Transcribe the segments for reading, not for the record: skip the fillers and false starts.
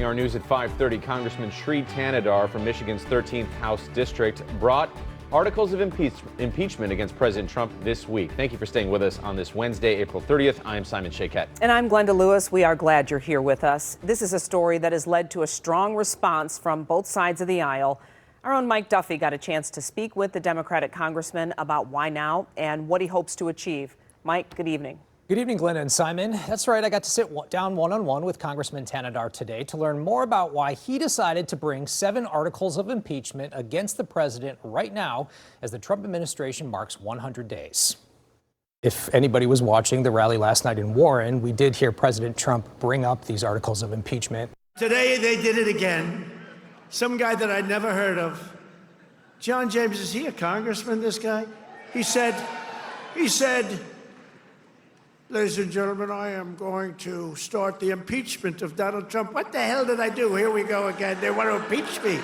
Kicking our news at 5:30, Congressman Shri Thanedar from Michigan's 13th House District brought articles of impeachment against President Trump this week. Thank you for staying with us on this Wednesday, April 30th. I'm Simon Shakett. And I'm Glenda Lewis. We are glad you're here with us. This is a story that has led to a strong response from both sides of the aisle. Our own Mike Duffy got a chance to speak with the Democratic congressman about why now and what he hopes to achieve. Mike, good evening. Good evening, Glenda and Simon. That's right, I got to sit down one-on-one with Congressman Thanedar today to learn more about why he decided to bring 7 articles of impeachment against the president right now as the Trump administration marks 100 days. If anybody was watching the rally last night in Warren, we did hear President Trump bring up these articles of impeachment. Today they did it again. Some guy that I'd never heard of. John James, is he a congressman, this guy? He said, ladies and gentlemen, I am going to start the impeachment of Donald Trump. What the hell did I do? Here we go again. They want to impeach me.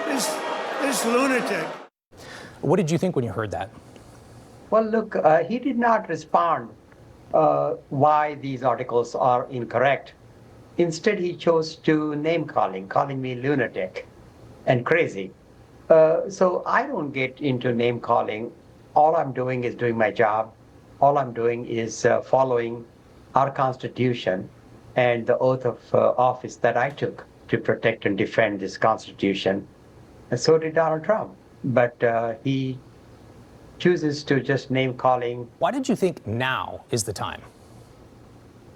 This lunatic. What did you think when you heard that? Well, look, he did not respond why these articles are incorrect. Instead, he chose to calling me lunatic and crazy. So I don't get into name calling. All I'm doing is doing my job. All I'm doing is following our Constitution and the oath of office that I took to protect and defend this Constitution. And so did Donald Trump. But he chooses to just name calling. Why did you think now is the time?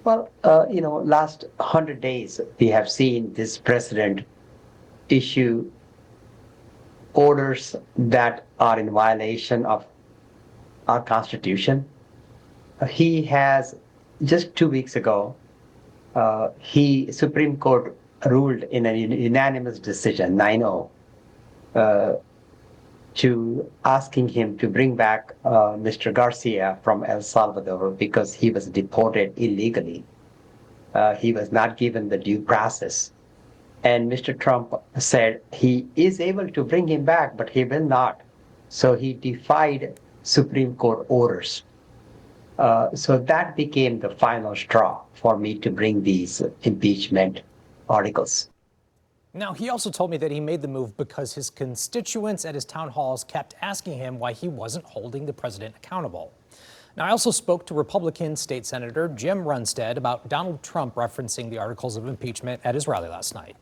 Well, last 100 days, we have seen this president issue orders that are in violation of our Constitution. He has, just 2 weeks ago, Supreme Court ruled in a unanimous decision, 9-0, to asking him to bring back Mr. Garcia from El Salvador because he was deported illegally. He was not given the due process. And Mr. Trump said he is able to bring him back, but he will not. So he defied Supreme Court orders. So that became the final straw for me to bring these impeachment articles. Now, he also told me that he made the move because his constituents at his town halls kept asking him why he wasn't holding the president accountable. Now, I also spoke to Republican State Senator Jim Runstead about Donald Trump referencing the articles of impeachment at his rally last night.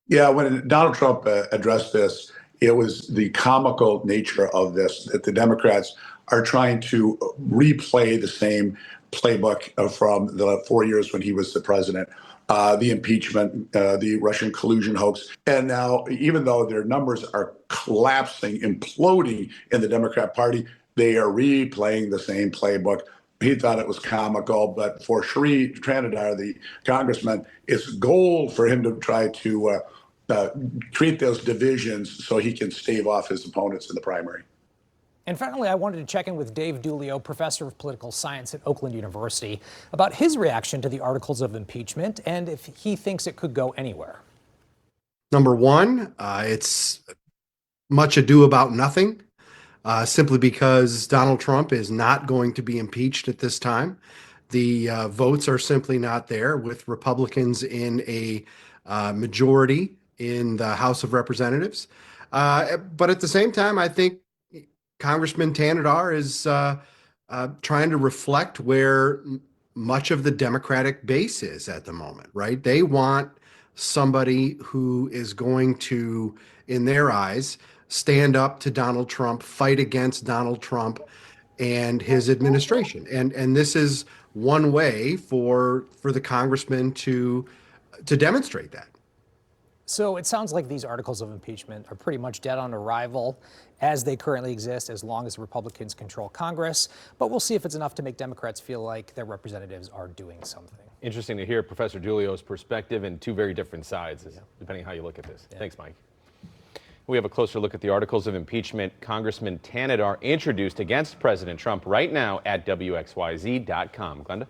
Yeah, when Donald Trump addressed this, it was the comical nature of this, that the Democrats are trying to replay the same playbook from the 4 years when he was the president. The impeachment, the Russian collusion hoax. And now, even though their numbers are collapsing, imploding in the Democrat Party, they are replaying the same playbook. He thought it was comical, but for Shri Thanedar, the congressman, it's gold for him to try to treat those divisions so he can stave off his opponents in the primary. And finally, I wanted to check in with Dave Dulio, professor of political science at Oakland University, about his reaction to the articles of impeachment and if he thinks it could go anywhere. Number one, it's much ado about nothing, simply because Donald Trump is not going to be impeached at this time. The votes are simply not there, with Republicans in a majority in the House of Representatives. But at the same time, I think Congressman Thanedar is trying to reflect where much of the Democratic base is at the moment, right? They want somebody who is going to, in their eyes, stand up to Donald Trump, fight against Donald Trump and his administration. And this is one way for the congressman to demonstrate that. So it sounds like these articles of impeachment are pretty much dead on arrival as they currently exist, as long as Republicans control Congress. But we'll see if it's enough to make Democrats feel like their representatives are doing something. Interesting to hear Professor Dulio's perspective and two very different sides, depending on how you look at this. Yeah. Thanks, Mike. We have a closer look at the articles of impeachment Congressman Thanedar introduced against President Trump right now at WXYZ.com. Glenda?